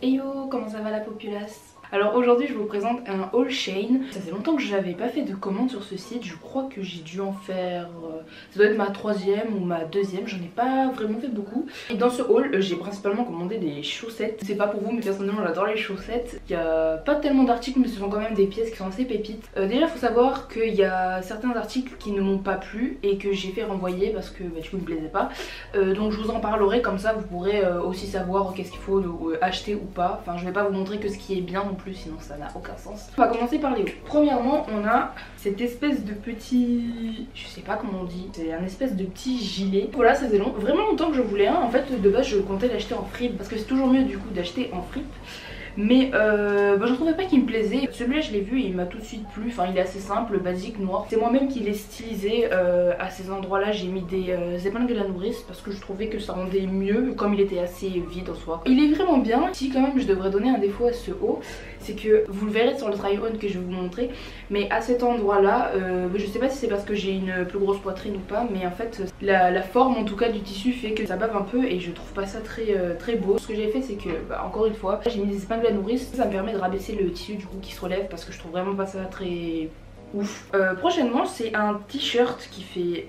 Hey yo, comment ça va la populace? Alors aujourd'hui je vous présente un haul Shein. Ça fait longtemps que je n'avais pas fait de commande sur ce site. Je crois que j'ai dû en faire... ça doit être ma troisième ou ma deuxième. J'en ai pas vraiment fait beaucoup. Et dans ce haul j'ai principalement commandé des chaussettes. C'est pas pour vous mais personnellement j'adore les chaussettes. Il y a pas tellement d'articles mais ce sont quand même des pièces qui sont assez pépites. Déjà il faut savoir qu'il y a certains articles qui ne m'ont pas plu et que j'ai fait renvoyer parce que du coup ils me plaisaient pas. Donc je vous en parlerai, comme ça vous pourrez aussi savoir qu'est-ce qu'il faut acheter ou pas. Enfin je vais pas vous montrer que ce qui est bien non plus, sinon ça n'a aucun sens. On va commencer par les hauts. Premièrement on a cette espèce de petit... je sais pas comment on dit, c'est un espèce de petit gilet. Voilà, ça faisait vraiment longtemps que je voulais un. En fait de base je comptais l'acheter en fripe parce que c'est toujours mieux du coup d'acheter en fripe. Mais je ne trouvais pas qu'il me plaisait. Celui-là je l'ai vu et il m'a tout de suite plu. Enfin il est assez simple, basique, noir. C'est moi-même qui l'ai stylisé. À ces endroits là j'ai mis des épingles de la nourrice parce que je trouvais que ça rendait mieux comme il était assez vide en soi. Il est vraiment bien. Si quand même je devrais donner un défaut à ce haut, c'est que vous le verrez sur le try on que je vais vous montrer, mais à cet endroit là je sais pas si c'est parce que j'ai une plus grosse poitrine ou pas, mais en fait la forme en tout cas du tissu fait que ça bave un peu et je trouve pas ça très beau. Ce que j'ai fait c'est que encore une fois j'ai mis des épingles de la nourrice. Ça me permet de rabaisser le tissu du coup qui se relève parce que je trouve vraiment pas ça très ouf. Prochainement c'est un t-shirt qui fait...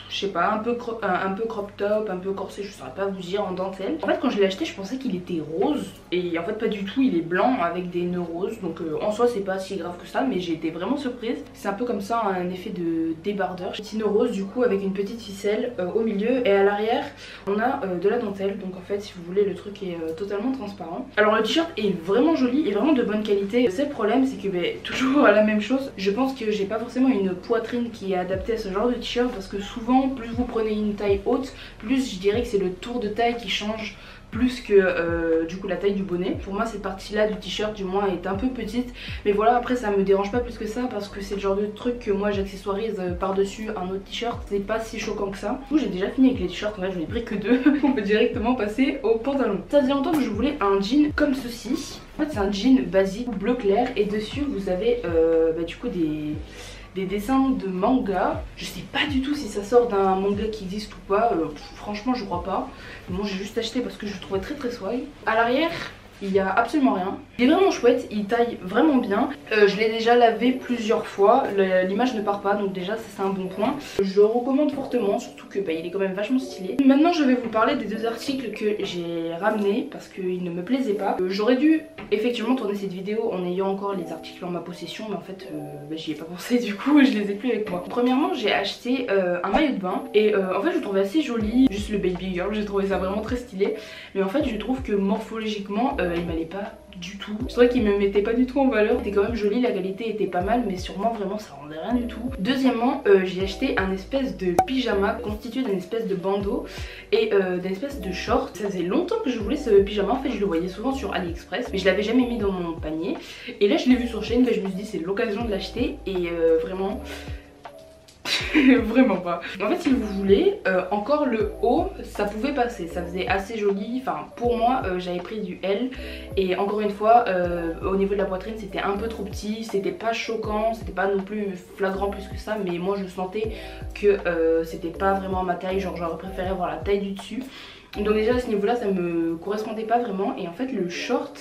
je sais pas, un peu crop top, un peu corset, je saurais pas vous dire, en dentelle. En fait quand je l'ai acheté je pensais qu'il était rose et en fait pas du tout, il est blanc avec des nœuds roses. Donc en soi c'est pas si grave que ça, mais j'ai été vraiment surprise. C'est un peu comme ça, un effet de débardeur. Petit nœud rose du coup avec une petite ficelle au milieu, et à l'arrière on a de la dentelle. Donc en fait si vous voulez le truc est totalement transparent. Alors le t-shirt est vraiment joli et vraiment de bonne qualité. Le seul problème c'est que toujours la même chose, je pense que j'ai pas forcément une poitrine qui est adaptée à ce genre de t-shirt parce que souvent plus vous prenez une taille haute, plus je dirais que c'est le tour de taille qui change plus que du coup la taille du bonnet. Pour moi cette partie là du t-shirt du moins est un peu petite, mais voilà, après ça me dérange pas plus que ça parce que c'est le genre de truc que moi j'accessoirise par dessus un autre t-shirt. C'est pas si choquant que ça. Du coup j'ai déjà fini avec les t-shirts, en fait j'en ai pris que deux. On peut directement passer au pantalon. Ça faisait longtemps que je voulais un jean comme ceci. En fait c'est un jean basique bleu clair et dessus vous avez du coup des dessins de manga. Je sais pas du tout si ça sort d'un manga qui existe ou pas, franchement je crois pas. Mais bon j'ai juste acheté parce que je le trouvais très swag. À l'arrière il y a absolument rien. Il est vraiment chouette, il taille vraiment bien. Je l'ai déjà lavé plusieurs fois, l'image ne part pas, donc déjà ça c'est un bon point. Je le recommande fortement, surtout que il est quand même vachement stylé. Maintenant je vais vous parler des deux articles que j'ai ramenés parce qu'ils ne me plaisaient pas. J'aurais dû effectivement tourner cette vidéo en ayant encore les articles en ma possession, mais en fait j'y ai pas pensé, du coup je les ai plus avec moi. Premièrement j'ai acheté un maillot de bain et en fait je le trouvais assez joli, juste le baby girl, j'ai trouvé ça vraiment très stylé. Mais en fait je trouve que morphologiquement il m'allait pas du tout. C'est vrai qu'il me mettait pas du tout en valeur. C'était quand même joli, la qualité était pas mal, mais sur moi vraiment ça rendait rien du tout. Deuxièmement j'ai acheté un espèce de pyjama constitué d'une espèce de bandeau et d'une espèce de short. Ça faisait longtemps que je voulais ce pyjama, en fait je le voyais souvent sur AliExpress mais je l'avais jamais mis dans mon panier, et là je l'ai vu sur Shein, je me suis dit c'est l'occasion de l'acheter et vraiment vraiment pas. En fait si vous voulez, encore le haut ça pouvait passer, ça faisait assez joli. Enfin pour moi j'avais pris du L et encore une fois au niveau de la poitrine c'était un peu trop petit. C'était pas choquant, c'était pas non plus flagrant plus que ça, mais moi je sentais que c'était pas vraiment ma taille. Genre j'aurais préféré avoir la taille du dessus. Donc déjà à ce niveau là ça me correspondait pas vraiment. Et en fait le short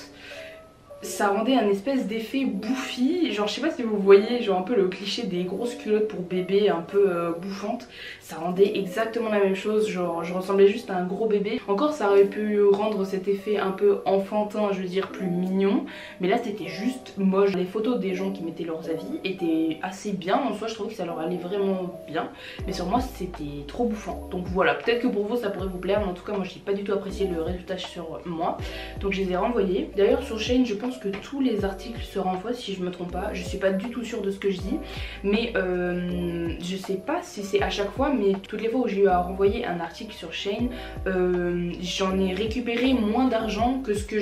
ça rendait un espèce d'effet bouffi, genre je sais pas si vous voyez genre un peu le cliché des grosses culottes pour bébé un peu bouffantes. Ça rendait exactement la même chose, genre je ressemblais juste à un gros bébé. Encore ça aurait pu rendre cet effet un peu enfantin, je veux dire plus mignon, mais là c'était juste moche. Les photos des gens qui mettaient leurs avis étaient assez bien en soi, je trouvais que ça leur allait vraiment bien, mais sur moi c'était trop bouffant. Donc voilà, peut-être que pour vous ça pourrait vous plaire, mais en tout cas moi j'ai pas du tout apprécié le résultat sur moi, donc je les ai renvoyés. D'ailleurs sur Shein je pense que tous les articles se renvoient si je me trompe pas. Je suis pas du tout sûre de ce que je dis, mais je sais pas si c'est à chaque fois, mais toutes les fois où j'ai eu à renvoyer un article sur Shein, j'en ai récupéré moins d'argent que ce que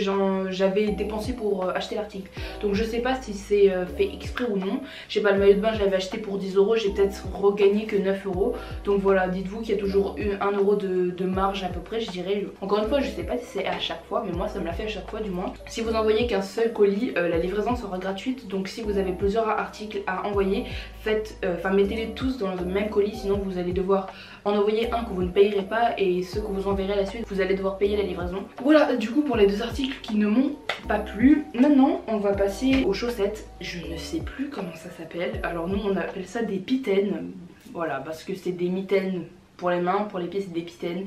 j'avais dépensé pour acheter l'article. Donc je sais pas si c'est fait exprès ou non. Je sais pas, le maillot de bain je l'avais acheté pour 10 €, j'ai peut-être regagné que 9 €. Donc voilà, dites-vous qu'il y a toujours eu 1 € de marge à peu près, je dirais. Encore une fois je sais pas si c'est à chaque fois, mais moi ça me l'a fait à chaque fois du moins. Si vous envoyez qu'un seul seul colis, la livraison sera gratuite. Donc si vous avez plusieurs articles à envoyer, mettez-les tous dans le même colis, sinon vous allez devoir en envoyer un que vous ne payerez pas et ceux que vous enverrez à la suite, vous allez devoir payer la livraison. Voilà du coup pour les 2 articles qui ne m'ont pas plu. Maintenant on va passer aux chaussettes. Je ne sais plus comment ça s'appelle. Alors nous on appelle ça des pitaines. Voilà, parce que c'est des mitaines pour les mains, pour les pieds c'est des pitaines.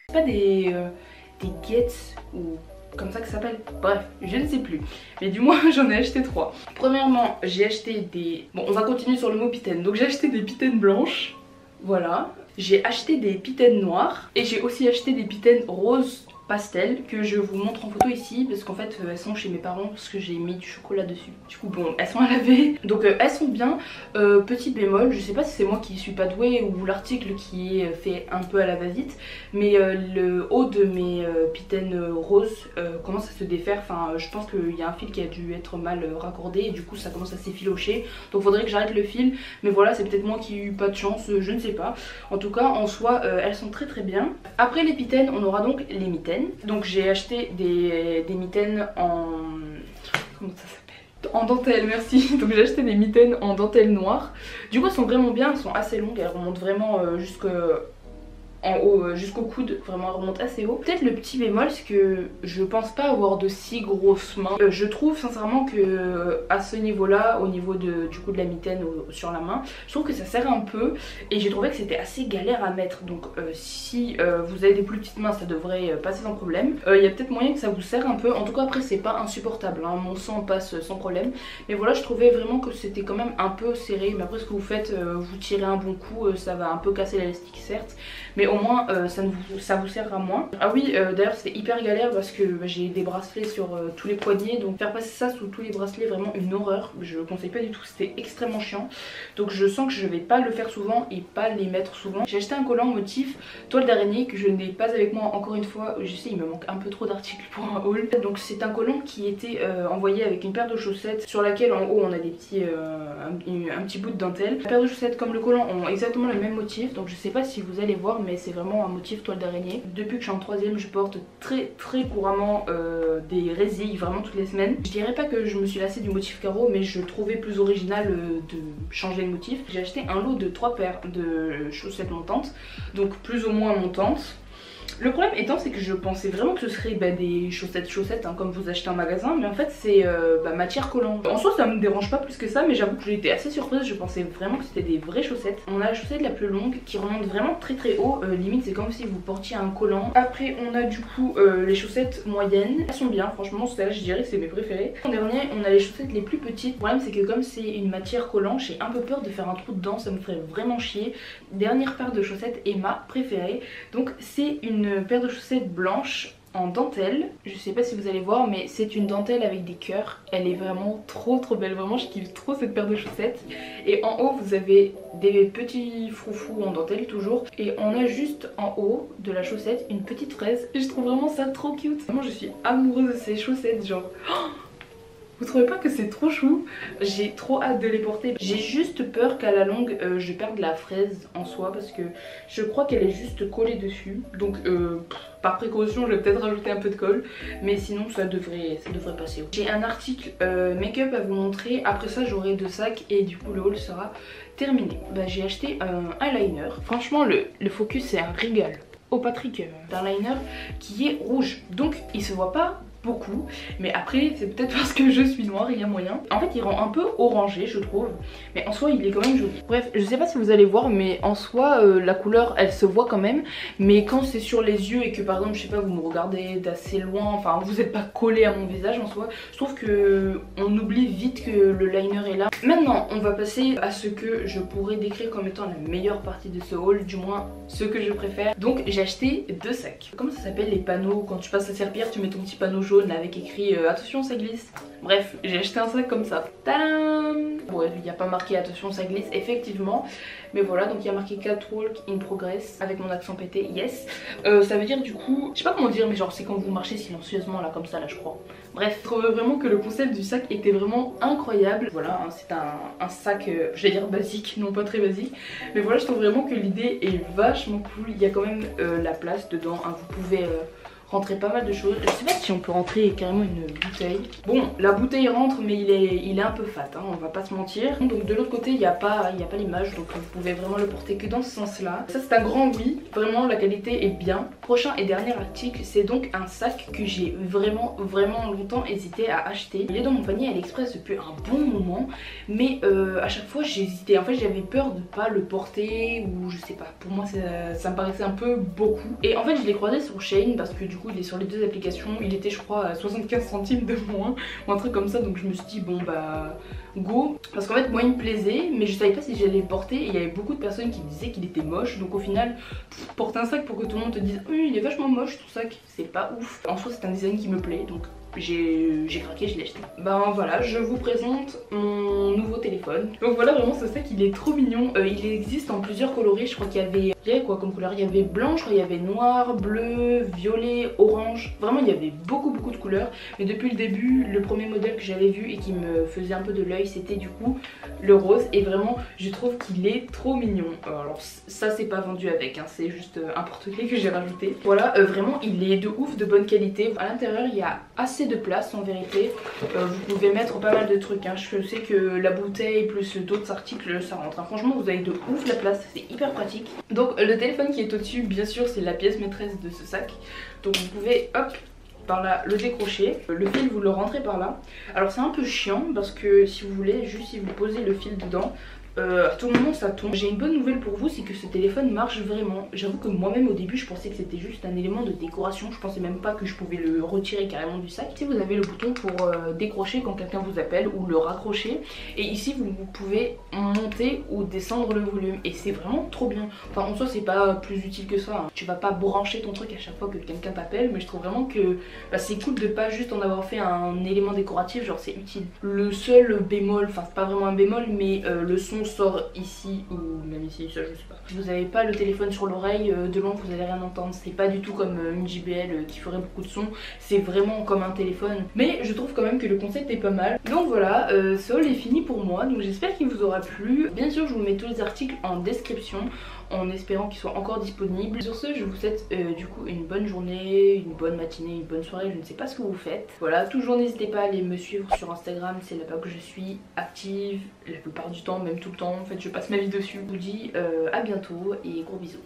C'est pas des guettes ou comme ça que ça s'appelle. Bref, je ne sais plus. Mais du moins j'en ai acheté 3. Premièrement, j'ai acheté des... Bon, on va continuer sur le mot pitaine. Donc j'ai acheté des pitaines blanches. Voilà. J'ai acheté des pitaines noires. Et j'ai aussi acheté des pitaines roses pastel que je vous montre en photo ici parce qu'en fait elles sont chez mes parents parce que j'ai mis du chocolat dessus. Du coup bon, elles sont à laver, donc elles sont bien. Petit bémol, je sais pas si c'est moi qui suis pas douée ou l'article qui est fait un peu à la va-vite, mais le haut de mes pitaines roses commence à se défaire. Enfin je pense qu'il y a un fil qui a dû être mal raccordé et du coup ça commence à s'effilocher, donc faudrait que j'arrête le fil. Mais voilà, c'est peut-être moi qui ai eu pas de chance, je ne sais pas. En tout cas en soi elles sont très très bien. Après les pitaines on aura donc les mitaines. Donc j'ai acheté des mitaines en... Comment ça s'appelle? En dentelle, merci. Donc j'ai acheté des mitaines en dentelle noire. Du coup elles sont vraiment bien, elles sont assez longues, elles remontent vraiment en haut jusqu'au coude, vraiment elle remonte assez haut. Peut-être le petit bémol, c'est que je pense pas avoir de si grosses mains. Je trouve sincèrement que à ce niveau là, au niveau du coup de la mitaine sur la main, je trouve que ça serre un peu et j'ai trouvé que c'était assez galère à mettre. Donc si vous avez des plus petites mains, ça devrait passer sans problème. Il y a peut-être moyen que ça vous serre un peu. En tout cas après c'est pas insupportable, hein. Mon sang passe sans problème. Mais voilà, je trouvais vraiment que c'était quand même un peu serré. Mais après ce que vous faites, vous tirez un bon coup, ça va un peu casser l'élastique certes, mais au moins ça vous sert à moins. Ah oui, d'ailleurs c'était hyper galère parce que j'ai des bracelets sur tous les poignets, donc faire passer ça sous tous les bracelets, vraiment une horreur. Je le conseille pas du tout, c'était extrêmement chiant. Donc je sens que je vais pas le faire souvent et pas les mettre souvent. J'ai acheté un collant motif toile d'araignée que je n'ai pas avec moi encore une fois. Je sais, il me manque un peu trop d'articles pour un haul. Donc c'est un collant qui était envoyé avec une paire de chaussettes sur laquelle en haut on a des petits un petit bout de dentelle. La paire de chaussettes comme le collant ont exactement le même motif, donc je sais pas si vous allez voir, mais c'est vraiment un motif toile d'araignée. Depuis que je suis en 3ème, je porte très couramment des résilles, vraiment toutes les semaines. Je dirais pas que je me suis lassée du motif carreau, mais je trouvais plus original de changer de motif. J'ai acheté un lot de 3 paires de chaussettes montantes, donc plus ou moins montantes. Le problème étant, c'est que je pensais vraiment que ce serait des chaussettes hein, comme vous achetez en magasin, mais en fait c'est matière collante. En soi ça me dérange pas plus que ça, mais j'avoue que j'ai été assez surprise, je pensais vraiment que c'était des vraies chaussettes. On a la chaussette la plus longue qui remonte vraiment très haut, limite c'est comme si vous portiez un collant. Après on a du coup les chaussettes moyennes, elles sont bien, franchement celles-là je dirais que c'est mes préférées. En dernier on a les chaussettes les plus petites. Le problème c'est que comme c'est une matière collante, j'ai un peu peur de faire un trou dedans, ça me ferait vraiment chier. Dernière paire de chaussettes est ma préférée, donc c'est une paire de chaussettes blanches en dentelle. Je sais pas si vous allez voir, mais c'est une dentelle avec des cœurs. Elle est vraiment trop belle, vraiment je kiffe trop cette paire de chaussettes. Et en haut vous avez des petits froufrous en dentelle toujours, et on a juste en haut de la chaussette une petite fraise et je trouve vraiment ça trop cute. Vraiment je suis amoureuse de ces chaussettes, genre vous trouvez pas que c'est trop chou? J'ai trop hâte de les porter. J'ai juste peur qu'à la longue je perde la fraise en soi parce que je crois qu'elle est juste collée dessus. Donc par précaution je vais peut-être rajouter un peu de colle, mais sinon ça devrait passer. J'ai un article make-up à vous montrer. Après ça j'aurai 2 sacs et du coup le haul sera terminé. J'ai acheté un eyeliner. Franchement le focus c'est un régal. Au Patrick d'un liner qui est rouge, donc il se voit pas beaucoup, mais après c'est peut-être parce que je suis noire, il y a moyen. En fait il rend un peu orangé je trouve, mais en soi il est quand même joli. Bref, je sais pas si vous allez voir, mais en soi la couleur elle se voit quand même, mais quand c'est sur les yeux et que par exemple je sais pas vous me regardez d'assez loin, enfin vous êtes pas collé à mon visage en soi, je trouve que on oublie vite que le liner est là. Maintenant on va passer à ce que je pourrais décrire comme étant la meilleure partie de ce haul, du moins ce que je préfère. Donc j'ai acheté 2 sacs. Comment ça s'appelle les panneaux quand tu passes la serpillière, tu mets ton petit panneau jaune avec écrit attention ça glisse. Bref, j'ai acheté un sac comme ça. Tadam! Bon, il n'y a pas marqué attention ça glisse effectivement, mais voilà, donc il y a marqué catwalk in progress avec mon accent pété, yes. Ça veut dire du coup, je sais pas comment dire, mais genre c'est quand vous marchez silencieusement là comme ça là je crois. Bref, je trouvais vraiment que le concept du sac était vraiment incroyable. Voilà, hein, c'est un sac, je vais dire basique, non pas très basique, mais voilà, je trouve vraiment que l'idée est vachement cool. Il y a quand même la place dedans, hein, vous pouvez rentrer pas mal de choses. Je sais pas si on peut rentrer carrément une bouteille. Bon, la bouteille rentre mais il est un peu fat, hein, on va pas se mentir. Donc de l'autre côté il n'y a pas l'image, donc vous pouvez vraiment le porter que dans ce sens là. Ça c'est un grand oui, vraiment la qualité est bien. Prochain et dernier article, c'est donc un sac que j'ai vraiment longtemps hésité à acheter. Il est dans mon panier AliExpress depuis un bon moment, mais à chaque fois j'ai hésité. En fait j'avais peur de pas le porter ou je sais pas, pour moi ça me paraissait un peu beaucoup. Et en fait je l'ai croisé sur Shein parce que du coup il est sur les deux applications. Il était je crois à 75 centimes de moins ou un truc comme ça, donc je me suis dit bon bah go, parce qu'en fait moi il me plaisait mais je savais pas si j'allais le porter et il y avait beaucoup de personnes qui me disaient qu'il était moche, donc au final porter un sac pour que tout le monde te dise oui il est vachement moche ton sac, c'est pas ouf. En soi c'est un design qui me plaît, donc j'ai craqué, je l'ai acheté. Ben voilà, je vous présente mon nouveau téléphone. Donc voilà, vraiment ce sac il est trop mignon. Il existe en plusieurs coloris, je crois qu'il y avait quoi comme couleur? Il y avait blanc, je crois, il y avait noir, bleu, violet, orange. Vraiment il y avait beaucoup de couleurs. Mais depuis le début, le premier modèle que j'avais vu et qui me faisait un peu de l'œil, c'était du coup le rose. Et vraiment je trouve qu'il est trop mignon. Alors ça c'est pas vendu avec, hein, c'est juste un porte-clés que j'ai rajouté. Voilà, vraiment il est de ouf, de bonne qualité. À l'intérieur il y a assez de place en vérité. Vous pouvez mettre pas mal de trucs, hein. Je sais que la bouteille plus d'autres articles ça rentre, hein. Franchement vous avez de ouf la place, c'est hyper pratique. Donc le téléphone qui est au dessus bien sûr c'est la pièce maîtresse de ce sac. Donc vous pouvez hop par là le décrocher, le fil vous le rentrez par là. Alors c'est un peu chiant parce que si vous voulez, juste si vous posez le fil dedans, à tout moment ça tombe. J'ai une bonne nouvelle pour vous, c'est que ce téléphone marche vraiment. J'avoue que moi-même au début je pensais que c'était juste un élément de décoration, je pensais même pas que je pouvais le retirer carrément du sac. Ici vous avez le bouton pour décrocher quand quelqu'un vous appelle ou le raccrocher, et ici vous pouvez monter ou descendre le volume et c'est vraiment trop bien. Enfin en soi c'est pas plus utile que ça, hein. Tu vas pas brancher ton truc à chaque fois que quelqu'un t'appelle, mais je trouve vraiment que bah, c'est cool de pas juste en avoir fait un élément décoratif, genre c'est utile. Le seul bémol, enfin c'est pas vraiment un bémol, mais le son sort ici ou même ici, ça je sais pas. Si vous n'avez pas le téléphone sur l'oreille, de loin vous allez rien entendre. C'est pas du tout comme une JBL qui ferait beaucoup de son, c'est vraiment comme un téléphone. Mais je trouve quand même que le concept est pas mal. Donc voilà, ce haul est fini pour moi, donc j'espère qu'il vous aura plu. Bien sûr je vous mets tous les articles en description, en espérant qu'ils soient encore disponibles. Sur ce je vous souhaite du coup une bonne journée, une bonne matinée, une bonne soirée, je ne sais pas ce que vous faites. Voilà, toujours n'hésitez pas à aller me suivre sur Instagram, c'est là-bas que je suis active la plupart du temps, même tout le temps, en fait je passe ma vie dessus. Je vous dis à bientôt et gros bisous.